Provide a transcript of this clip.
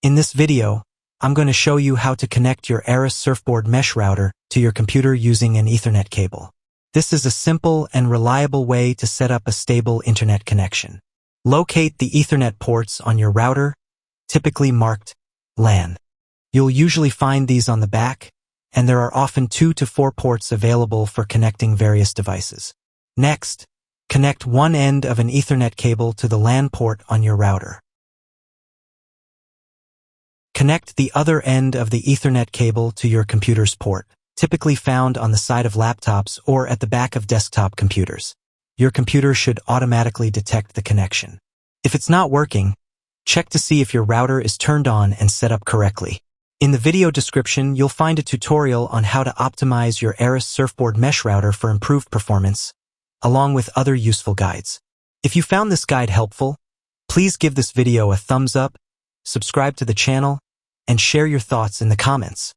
In this video, I'm going to show you how to connect your Arris Surfboard mesh router to your computer using an Ethernet cable. This is a simple and reliable way to set up a stable internet connection. Locate the Ethernet ports on your router, typically marked LAN. You'll usually find these on the back, and there are often 2 to 4 ports available for connecting various devices. Next, connect one end of an Ethernet cable to the LAN port on your router. Connect the other end of the Ethernet cable to your computer's port, typically found on the side of laptops or at the back of desktop computers. Your computer should automatically detect the connection. If it's not working, check to see if your router is turned on and set up correctly. In the video description, you'll find a tutorial on how to optimize your Arris Surfboard mesh router for improved performance, along with other useful guides. If you found this guide helpful, please give this video a thumbs up, subscribe to the channel, and share your thoughts in the comments.